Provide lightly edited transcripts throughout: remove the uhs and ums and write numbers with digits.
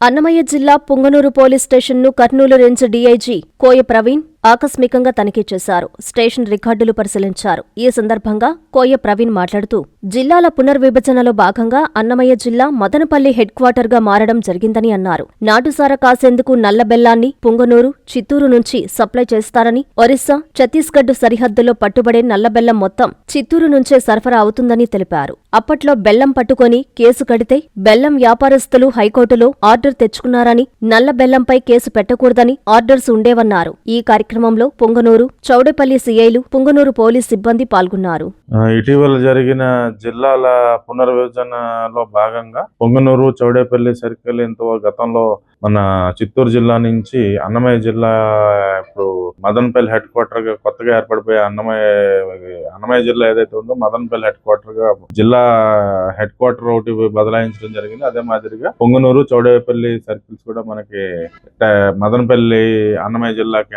అన్నమయ్య జిల్లా పుంగనూరు పోలీస్ స్టేషన్ను Kurnool range DIG కోయ ప్రవీణ్ ఆకస్మికంగా తనిఖీ చేశారు. స్టేషన్ రికార్డులు పరిశీలించారు. ఈ సందర్భంగా కోయ ప్రవీణ్ మాట్లాడుతూ, జిల్లాల పునర్విభజనలో భాగంగా అన్నమయ్య జిల్లా మదనపల్లి హెడ్ క్వార్టర్గా మారడం జరిగిందని అన్నారు. నాటుసార కాసేందుకు నల్ల బెల్లాన్ని పుంగనూరు, చిత్తూరు నుంచి సప్లై చేస్తారని, ఒరిస్సా, ఛత్తీస్గఢ్ సరిహద్దులో పట్టుబడే నల్లబెల్లం మొత్తం చిత్తూరు నుంచే సరఫరా అవుతుందని తెలిపారు. అప్పట్లో బెల్లం పట్టుకొని కేసు కడితే బెల్లం వ్యాపారస్తులు హైకోర్టులో ఆర్డర్ తెచ్చుకున్నారని, నల్ల బెల్లంపై కేసు పెట్టకూడదని ఆర్డర్స్ ఉండేవన్నారు. ఈ కార్యక్రమంలో పొంగనూరు, చౌడేపల్లి సీఐలు, పుంగనూరు పోలీస్ సిబ్బంది పాల్గొన్నారు. ఇటీవల జరిగిన జిల్లాల పునర్విభజనలో భాగంగా పొంగనూరు, చౌడేపల్లి సర్కిల్ గతంలో మన చిత్తూరు జిల్లా నుంచి అన్నమయ్య జిల్లా ఇప్పుడు మదనపల్లి హెడ్ క్వార్టర్ గా కొత్తగా ఏర్పడిపోయే అన్నమయ్య జిల్లా ఏదైతే ఉందో మదనపల్లి హెడ్ క్వార్టర్ గా జిల్లా హెడ్ క్వార్టర్ ఒకటి బదలాయించడం జరిగింది. అదే మాదిరిగా పొంగనూరు, చౌడేపల్లి సర్కిల్స్ కూడా మనకి మదనపల్లి అన్నమయ్య జిల్లాకి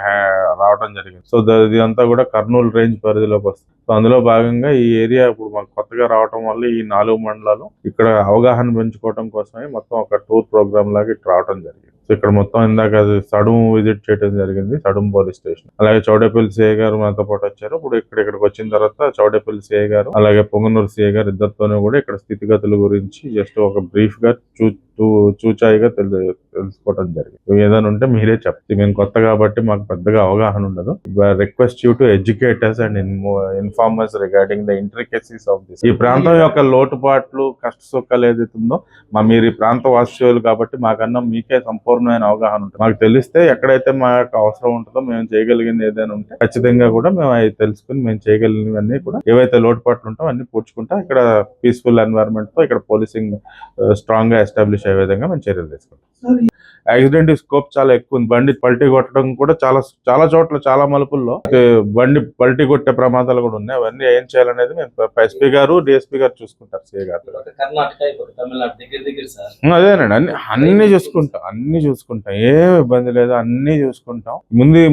రావడం జరిగింది. సో ఇదంతా కూడా కర్నూలు రేంజ్ పరిధిలోకి వస్తుంది. సో అందులో భాగంగా ఈ ఏరియా ఇప్పుడు మాకు కొత్తగా రావడం వల్ల ఈ 4 మండలాలు ఇక్కడ అవగాహన పెంచుకోవడం కోసమే మొత్తం ఒక టూర్ ప్రోగ్రామ్ లాగా ఇక్కడ రావడం జరిగింది. సో ఇక్కడ మొత్తం ఇందాక సడుం విజిట్ చేయడం జరిగింది, సడుం పోలీస్ స్టేషన్. అలాగే చౌడేపల్లి సిఐ గారు మనతో పాటు వచ్చారు. ఇప్పుడు ఇక్కడికి వచ్చిన తర్వాత చౌడేపల్లి సిఐ గారు అలాగే పొంగనూరు సిఐ గారు ఇద్దరితోనూ కూడా ఇక్కడ స్థితిగతుల గురించి జస్ట్ ఒక బ్రీఫ్ గా చూచాయిగా తెలుసుకోవడం జరిగింది. ఏదైనా ఉంటే మీరే చెప్తే, మేము కొత్త కాబట్టి మాకు పెద్దగా అవగాహన ఉండదు. Request you to educate us and inform us regarding the intricacies of this. ఈ ప్రాంతం యొక్క లోటుపాట్లు, కష్ట సుఖాలు ఏదైతుందో మీరు ఈ ప్రాంత వాస్తవ్యులు కాబట్టి మాకన్నా మీకే సంపూర్ణమైన అవగాహన ఉంటుంది. మాకు తెలిస్తే ఎక్కడైతే మా యొక్క అవసరం ఉంటుందో మేము చేయగలిగింది ఏదైనా ఉంటే ఖచ్చితంగా కూడా మేము అవి తెలుసుకుని మేము చేయగలిగినవన్నీ కూడా ఏవైతే లోటుపాట్లు ఉంటాయో అన్ని పూడ్చుకుంటా ఇక్కడ పీస్ఫుల్ ఎన్వైరన్మెంట్ తో ఇక్కడ పోలీసింగ్ స్ట్రాంగ్ గా ఎస్టాబ్లిష్ అయ్యే విధంగా మేము చర్యలు తీసుకుంటాం. యాక్సిడెంట్ స్కోప్ చాలా ఎక్కువ ఉంది. బండి పల్టీ కొట్టడం కూడా చాలా చోట్ల చాలా మలుపుల్లో బండి పల్టీ కొట్టే ప్రమాదాలు కూడా ఉన్నాయి. అవన్నీ ఏం చేయాలనేది మేము ఎస్పీ గారు, డిఎస్పీ గారు చూసుకుంటారు. సిఐ గారు అదేనండి, అన్ని చూసుకుంటాం, ఏం ఇబ్బంది లేదు, అన్ని చూసుకుంటాం.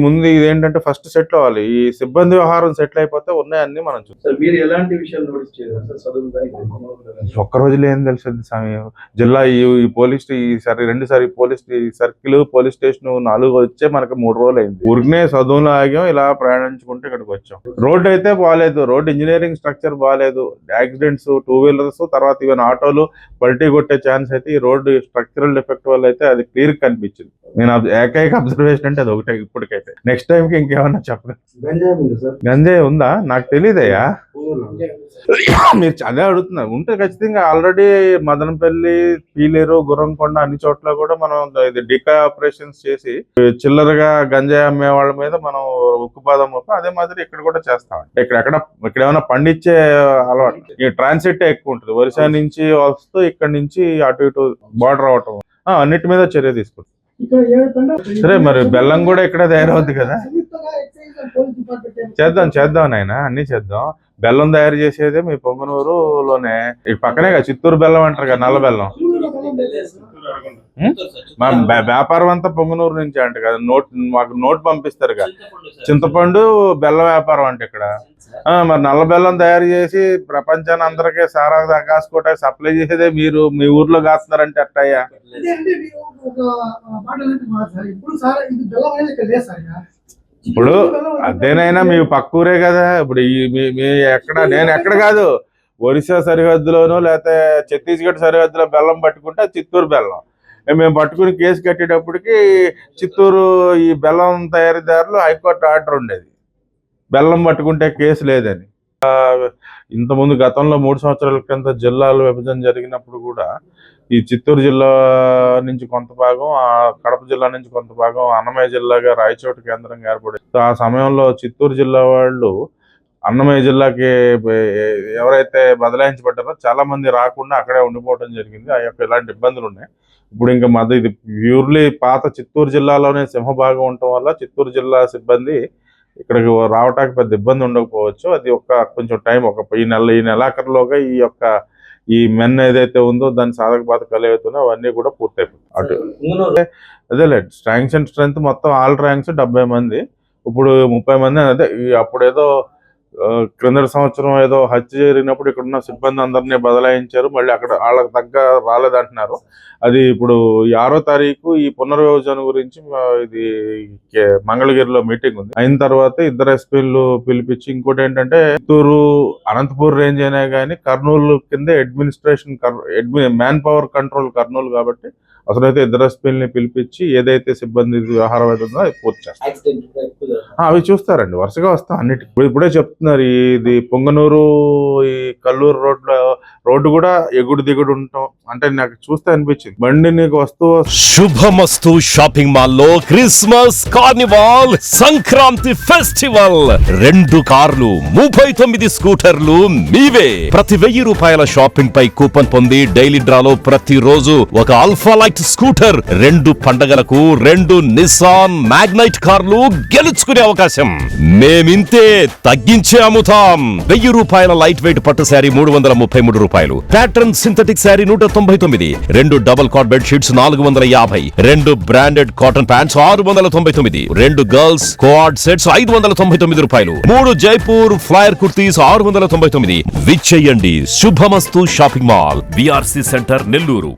ముందు ఇదేంటంటే ఫస్ట్ సెటిల్ అవ్వాలి. ఈ సిబ్బంది వ్యవహారం సెటిల్ అయిపోతే ఉన్నాయన్నీ మనం చూస్తాం. మీరు ఎలాంటి విషయాలు నోటీస్ చేయాలి? ఒక్క రోజులో ఏం తెలిసింది సమయం జిల్లా ఈ పోలీస్ రెండుసారి పోలీస్ సర్కిల్ పోలీస్ స్టేషన్ 4 వచ్చే మనకు 3 రోజులు అయింది. ఊరికనే చదువులో ఆగాం, ఇలా ప్రయాణించుకుంటూ ఇక్కడికి వచ్చాం. రోడ్డు అయితే బాగాలేదు, రోడ్ ఇంజనీరింగ్ స్ట్రక్చర్ బాగాలేదు. యాక్సిడెంట్స్, 2 వీలర్స్, తర్వాత ఈవెన్ ఆటోలు పల్టీ కొట్టే ఛాన్స్ అయితే ఈ రోడ్డు స్ట్రక్చరల్ డిఫెక్ట్ వల్ల అయితే అది క్లియర్ కనిపించింది. నేను ఏకైక అబ్జర్వేషన్ అంటే అది ఒకటే ఇప్పటికైతే. నెక్స్ట్ టైం కి ఇంకేమన్నా చెప్పలేదు. గంజాయి ఉందా నాకు తెలియదయ్యా, మీరు అదే అడుగుతున్నారు. ఉంటే ఖచ్చితంగా ఆల్రెడీ మదనపల్లి, పీలేరు, గుర్రంకొండ అన్ని చోట్ల కూడా మనం ఇది డికా ఆపరేషన్స్ చేసి చిల్లరగా గంజాయి అమ్మే వాళ్ళ మీద మనం ఉక్కుపాదం అదే మాదిరి ఇక్కడ కూడా చేస్తాం. ఇక్కడ ఏమైనా పండించే అలవాటు, ఈ ట్రాన్సిట్ ఎక్కువ ఉంటుంది. ఒరిస్సా నుంచి వస్తూ ఇక్కడ నుంచి అటు ఇటు బార్డర్ అవటం, అన్నిటి మీద చర్య తీసుకుంటాం. సరే, మరి బెల్లం కూడా ఇక్కడ తయారవుద్ది కదా, చేద్దాం నాయన, అన్ని చేద్దాం. బెల్లం తయారు చేసేదే మీ పొంగనూరులోనే, ఈ పక్కనే కదా చిత్తూరు బెల్లం అంటారు కదా, నల్ల బెల్లం. మా వ్యాపారం అంతా పొంగనూరు నుంచి అంట కదా. మాకు నోట్ పంపిస్తారు కదా, చింతపండు బెల్లం వ్యాపారం అంటే ఇక్కడ. మరి నల్ల బెల్లం తయారు చేసి ప్రపంచాన్ని అందరికీ సారా కాసుకోవటానికి సప్లై చేసేదే మీరు మీ ఊర్లో కాస్తున్నారంటే ఎట్టయ్యా? ఇప్పుడు అదేనైనా మీ పక్కూరే కదా. ఇప్పుడు మీ నేను ఎక్కడ కాదు, ఒరిస్సా సరిహద్దులోనూ లేకపోతే ఛత్తీస్గఢ్ సరిహద్దులో బెల్లం పట్టుకుంటే చిత్తూరు బెల్లం మేము పట్టుకుని కేసు కట్టేటప్పటికి చిత్తూరు ఈ బెల్లం తయారీదారులు హైకోర్టు ఆర్డర్ ఉండేది, బెల్లం పట్టుకుంటే కేసు లేదని. ఇంతకుముందు గతంలో 3 సంవత్సరాల క్రితం జిల్లాల విభజన జరిగినప్పుడు కూడా ఈ చిత్తూరు జిల్లా నుంచి కొంత భాగం, కడప జిల్లా నుంచి కొంత భాగం అన్నమయ్య జిల్లాగా రాయచోటి కేంద్రంగా ఏర్పడింది. ఆ సమయంలో చిత్తూరు జిల్లా వాళ్ళు అన్నమయ్య జిల్లాకి ఎవరైతే బదలాయించబడ్డారో చాలా మంది రాకుండా అక్కడే ఉండిపోవడం జరిగింది. ఆ యొక్క ఇలాంటి ఇబ్బందులు ఉన్నాయి. ఇప్పుడు ఇంకా ఇది ప్యూర్లీ పాత చిత్తూరు జిల్లాలోనే సింహభాగం ఉండటం వల్ల చిత్తూరు జిల్లా సిబ్బంది ఇక్కడికి రావటానికి పెద్ద ఇబ్బంది ఉండకపోవచ్చు. అది కొంచెం టైం, ఈ నెలాఖరులోగా ఈ మెన్ ఏదైతే ఉందో దాని సాధక బాధకాలు ఏవైతున్నాయో అవన్నీ కూడా పూర్తయిపోతాయి. అటు అదేలే స్ట్రెంగ్త్ మొత్తం ఆల్ ర్యాంక్స్ 70 మంది, ఇప్పుడు 30 మంది. అదే అప్పుడేదో క్రిందటి సంవత్సరం ఏదో హత్య జరిగినప్పుడు ఇక్కడున్న సిబ్బంది అందరినీ బదలాయించారు, మళ్ళీ అక్కడ వాళ్ళకి తగ్గ రాలేదంటున్నారు. అది ఇప్పుడు 6వ తారీఖు ఈ పునర్విభజన గురించి ఇది మంగళగిరిలో మీటింగ్ ఉంది. అయిన తర్వాత ఇద్దరు ఎస్పీలు పిలిపించి, ఇంకోటి ఏంటంటే చిత్తూరు అనంతపూర్ రేంజ్ అయినా కానీ కర్నూలు కింద administration man power control Kurnool కాబట్టి అసలైతే ఇద్దరు ఎస్పీలని పిలిపించి ఏదైతే సిబ్బంది వ్యవహారం అవుతుందో అది పూర్తి చేస్తారు. అవి చూస్తారండి, వరుసగా వస్తాం అన్నిటికీ. ఇప్పుడే చెప్తున్నారు, ఇది పొంగనూరు ఈ కల్లూరు రోడ్డు కూడా ఎగుడు దిగుడు ఉంటాం అంటే నాకు చూస్తే అనిపించింది. బండి నీకు శుభమస్తు షాపింగ్ మాల్ లో క్రిస్మస్ కార్నివాల్ సంక్రాంతి ఫెస్టివల్ 2 కార్లు 39 స్కూటర్లు మీవే. ప్రతి 1000 రూపాయల షాపింగ్ పై కూపన్ పొంది డైలీ డ్రాలో ప్రతి రోజు ఒక ఆల్ఫా లైట్ స్కూటర్, 2 పండగలకు 2 నిస్సాన్ మ్యాగ్నైట్ కార్లు గెలుచుకునే అవకాశం. మేమింతే తగ్గించే అమ్ముతాం. 1000 రూపాయల లైట్ వెయిట్ పట్టు శారీ 333 రూపాయలు, pattern synthetic sari 199, 2 double cot bed sheets 450, 2 branded cotton pants 699, 2 girls co-ord sets 599 రూపాయలు, 3 జైపూర్ ఫ్లైర్ కుర్తీస్ 699. విచ్చేయండి Shubhamastu shopping mall, VRC centre Nellore.